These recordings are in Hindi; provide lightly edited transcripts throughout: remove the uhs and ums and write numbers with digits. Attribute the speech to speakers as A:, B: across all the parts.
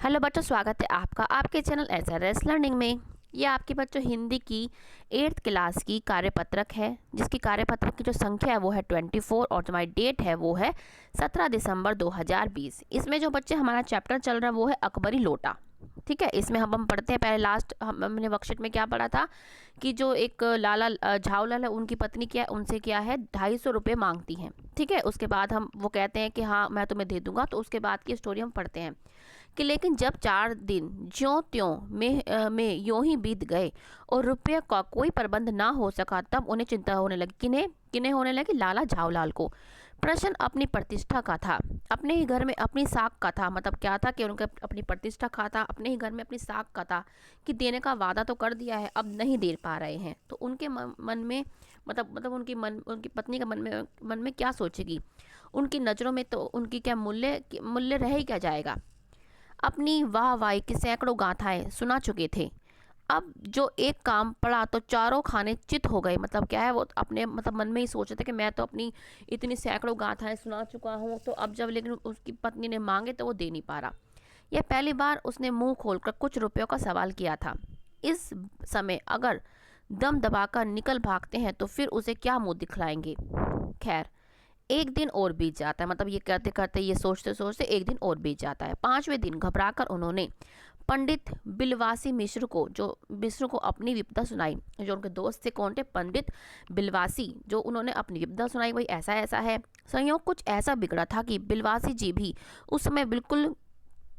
A: हेलो बच्चों, स्वागत है आपका आपके चैनल एसआरएस लर्निंग में। ये आपके बच्चों हिंदी की 8th क्लास की कार्यपत्रक है, जिसकी कार्यपत्रक की जो संख्या है वो है 24 और जो हमारी डेट है वो है 17 दिसंबर 2020। इसमें जो बच्चे हमारा चैप्टर चल रहा है वो है अकबरी लोटा। ठीक है, इसमें हम पढ़ते हैं। पहले लास्ट हमने वर्कशीट में क्या पढ़ा था कि जो एक लाला झावलाल है, उनकी पत्नी क्या उनसे क्या है 250 रुपये मांगती हैं। ठीक है, उसके बाद हम वो कहते हैं कि हाँ मैं तुम्हें दे दूंगा। तो उसके बाद की स्टोरी हम पढ़ते हैं कि लेकिन जब 4 दिन ज्यों त्यों में यूं ही बीत गए और रुपये का कोई प्रबंध ना हो सका, तब उन्हें चिंता होने लगी। किन्हें किन्हें होने लगी? लाला झावलाल को। प्रश्न अपनी प्रतिष्ठा का था, अपने ही घर में अपनी साख का था। मतलब क्या था कि उनका अपनी प्रतिष्ठा का था, अपने ही घर में अपनी साख का था कि देने का वादा तो कर दिया है, अब नहीं दे पा रहे हैं। तो उनके मन में मतलब उनकी पत्नी का मन में क्या सोचेगी? उनकी नज़रों में तो उनकी क्या मूल्य रह ही क्या जाएगा? अपनी वाहवाही की सैकड़ों गाथाएं सुना चुके थे। अब जो एक काम पड़ा तो चारों खाने चित हो गए। मतलब क्या है, वो अपने मन में ही सोच रहे थे कि मैं तो अपनी इतनी सैकड़ों गाथाएं सुना चुका हूँ, तो अब जब लेकिन उसकी पत्नी ने मांगे तो वो दे नहीं पा रहा। यह पहली बार उसने मुंह खोलकर कुछ रुपयों का सवाल किया था। इस समय अगर दम दबाकर निकल भागते हैं तो फिर उसे क्या मुंह दिखलाएंगे? खैर, एक दिन और बीत जाता है। मतलब ये करते करते, ये सोचते सोचते एक दिन और बीत जाता है। 5वें दिन घबराकर उन्होंने पंडित बिलवासी मिश्र को अपनी विपदा सुनाई। जो उनके दोस्त थे, कौन थे? पंडित बिलवासी। जो उन्होंने अपनी विपदा सुनाई, वही ऐसा ऐसा है। संयोग कुछ ऐसा बिगड़ा था कि बिलवासी जी भी उस समय बिल्कुल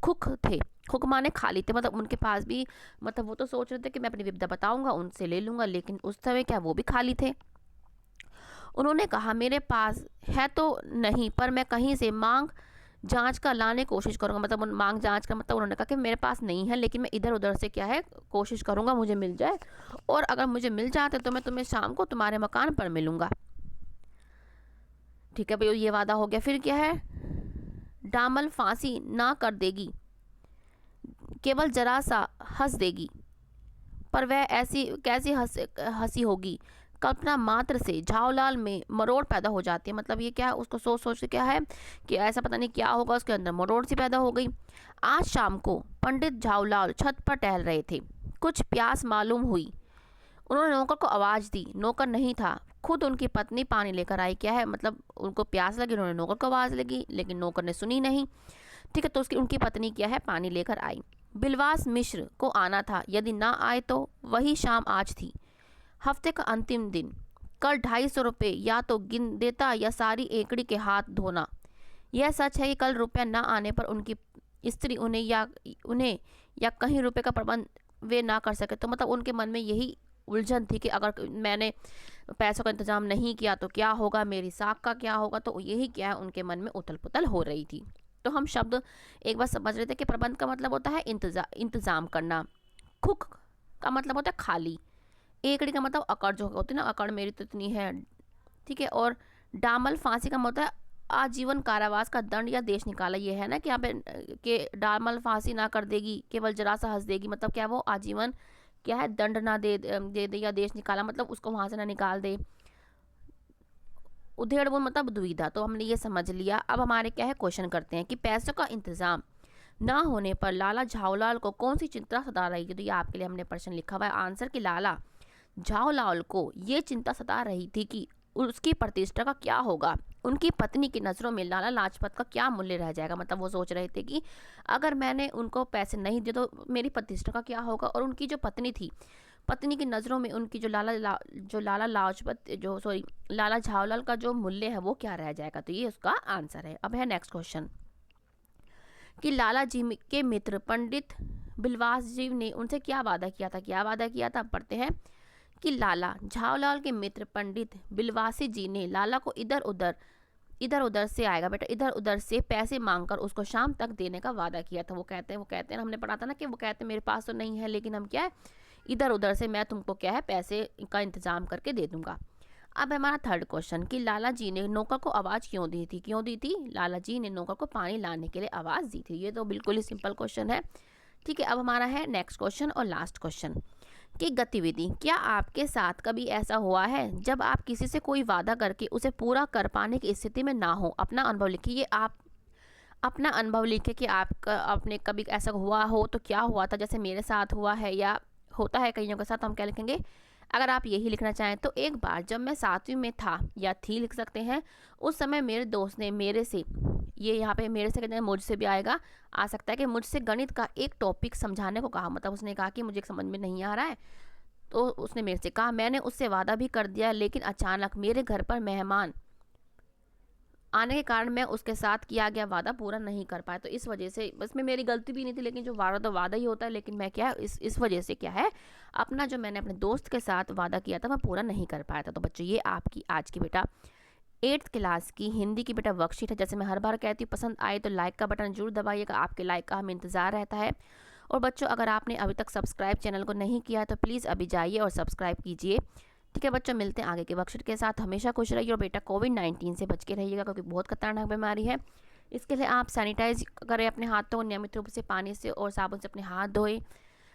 A: खुक थे। खुक माने खाली थे। मतलब उनके पास भी, मतलब वो तो सोच रहे थे कि मैं अपनी विपदा बताऊंगा, उनसे ले लूंगा, लेकिन उस समय क्या वो भी खाली थे। उन्होंने कहा, मेरे पास है तो नहीं, पर मैं कहीं से मांग जांच का लाने कोशिश करूंगा। मतलब मांग जांच का मतलब उन्होंने कहा कि मेरे पास नहीं है, लेकिन मैं इधर उधर से क्या है कोशिश करूंगा मुझे मिल जाए, और अगर मुझे मिल जाते तो मैं तुम्हें शाम को तुम्हारे मकान पर मिलूंगा। ठीक है भाई, ये वादा हो गया। फिर क्या है? डामल फांसी ना कर देगी, केवल जरा सा हंस देगी, पर वह ऐसी कैसी हंसी होगी? कल्पना मात्र से झावलाल में मरोड़ पैदा हो जाती है। मतलब ये क्या है, उसको सोच सोच के क्या है कि ऐसा पता नहीं क्या होगा, उसके अंदर मरोड़ सी पैदा हो गई। आज शाम को पंडित झावलाल छत पर टहल रहे थे। कुछ प्यास मालूम हुई। उन्होंने नौकर को आवाज़ दी। नौकर नहीं था, खुद उनकी पत्नी पानी लेकर आई। क्या है, मतलब उनको प्यास लगी, उन्होंने नौकर को आवाज़ लगी, लेकिन नौकर ने सुनी नहीं। ठीक है, तो उनकी पत्नी क्या है पानी लेकर आई। बिलवास मिश्र को आना था, यदि ना आए तो वही शाम आज थी, हफ्ते का अंतिम दिन। कल 250 रुपये या तो गिन देता या सारी एकड़ी के हाथ धोना। यह सच है कि कल रुपया न आने पर उनकी स्त्री उन्हें या कहीं रुपये का प्रबंध वे ना कर सके। तो मतलब उनके मन में यही उलझन थी कि अगर मैंने पैसों का इंतजाम नहीं किया तो क्या होगा, मेरी साख का क्या होगा। तो यही क्या है, उनके मन में उथल पुथल हो रही थी। तो हम शब्द एक बार समझ रहे थे कि प्रबंध का मतलब होता है इंतजाम करना। खुक का मतलब होता है खाली। एकड़ी का मतलब अकड़ जो होती है ना, अकड़ मेरी तो इतनी है। ठीक है, और डामल फांसी का मतलब है आजीवन कारावास का दंड या देश निकाला। ये है ना कि यहाँ पे कि डामल फांसी ना कर देगी, केवल जरा सा हंस देगी। मतलब क्या, वो आजीवन क्या है दंड ना दे या देश निकाला, मतलब उसको वहां से ना निकाल दे। उधेड़ बुन मतलब दुविधा। तो हमने ये समझ लिया। अब हमारे क्या है क्वेश्चन करते हैं कि पैसों का इंतजाम ना होने पर लाला झावलाल को कौन सी चिंता सता रही थी। तो ये आपके लिए हमने प्रश्न लिखा हुआ है आंसर कि लाला झावलाल को ये चिंता सता रही थी कि उसकी प्रतिष्ठा का क्या होगा, उनकी पत्नी की नज़रों में लाला लाजपत का क्या मूल्य रह जाएगा। मतलब वो सोच रहे थे कि अगर मैंने उनको पैसे नहीं दिए तो मेरी प्रतिष्ठा का क्या होगा, और उनकी जो पत्नी थी, पत्नी की नज़रों में उनकी जो लाला झावलाल का जो मूल्य है वो क्या रह जाएगा। तो ये उसका आंसर है। अब है नेक्स्ट क्वेश्चन कि लाला जी के मित्र पंडित बिलवास जी ने उनसे क्या वादा किया था। क्या वादा किया था, पढ़ते हैं कि लाला झावलाल के मित्र पंडित बिलवासी जी ने लाला को इधर उधर से आएगा बेटा, इधर उधर से पैसे मांगकर उसको शाम तक देने का वादा किया था। वो कहते हैं हमने पढ़ा था ना कि वो कहते हैं मेरे पास तो नहीं है, लेकिन हम क्या है इधर उधर से मैं तुमको क्या है पैसे का इंतजाम करके दे दूंगा। अब हमारा थर्ड क्वेश्चन कि लाला जी ने नौकर को आवाज़ क्यों दी थी? लाला जी ने नौकर को पानी लाने के लिए आवाज़ दी थी। ये तो बिल्कुल ही सिंपल क्वेश्चन है। ठीक है, अब हमारा है नेक्स्ट क्वेश्चन और लास्ट क्वेश्चन की गतिविधि। क्या आपके साथ कभी ऐसा हुआ है जब आप किसी से कोई वादा करके उसे पूरा कर पाने की स्थिति में ना हो? अपना अनुभव लिखिए। अपना अनुभव लिखें कि आपका आपने कभी ऐसा हुआ हो तो क्या हुआ था, जैसे मेरे साथ हुआ है या होता है कईयों के साथ। हम क्या लिखेंगे, अगर आप यही लिखना चाहें तो एक बार जब मैं 7वीं में था या थी लिख सकते हैं, उस समय मेरे दोस्त ने मेरे से, ये यहाँ पे मेरे से कहते हैं मुझसे भी आएगा, आ सकता है कि मुझसे गणित का एक टॉपिक समझाने को कहा। मतलब उसने कहा कि मुझे समझ में नहीं आ रहा है, तो उसने मेरे से कहा, मैंने उससे वादा भी कर दिया, लेकिन अचानक मेरे घर पर मेहमान आने के कारण मैं उसके साथ किया गया वादा पूरा नहीं कर पाया। तो इस वजह से, बस में मेरी गलती भी नहीं थी, लेकिन जो वादा तो वादा ही होता है, लेकिन मैं क्या इस वजह से क्या है, अपना जो मैंने अपने दोस्त के साथ वादा किया था वह पूरा नहीं कर पाया था। तो बच्चों ये आपकी आज की बेटा 8th क्लास की हिंदी की बेटा वर्कशीट है। जैसे मैं हर बार कहती हूँ, पसंद आए तो लाइक का बटन जरूर दबाइएगा, आपके लाइक का हमें इंतज़ार रहता है। और बच्चों अगर आपने अभी तक सब्सक्राइब चैनल को नहीं किया है तो प्लीज़ अभी जाइए और सब्सक्राइब कीजिए। ठीक है बच्चों, मिलते हैं आगे के वर्कशीट के साथ। हमेशा खुश रहिए और बेटा कोविड-19 से बच के रहिएगा, क्योंकि बहुत खतरनाक बीमारी है। इसके लिए आप सैनिटाइज करें अपने हाथों को नियमित रूप से पानी से और साबुन से अपने हाथ धोएं,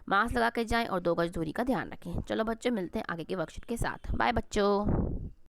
A: मास्क लगा के जाएं और 2 गज दूरी का ध्यान रखें। चलो बच्चों, मिलते हैं आगे के वर्कशीट के साथ। बाय बच्चों।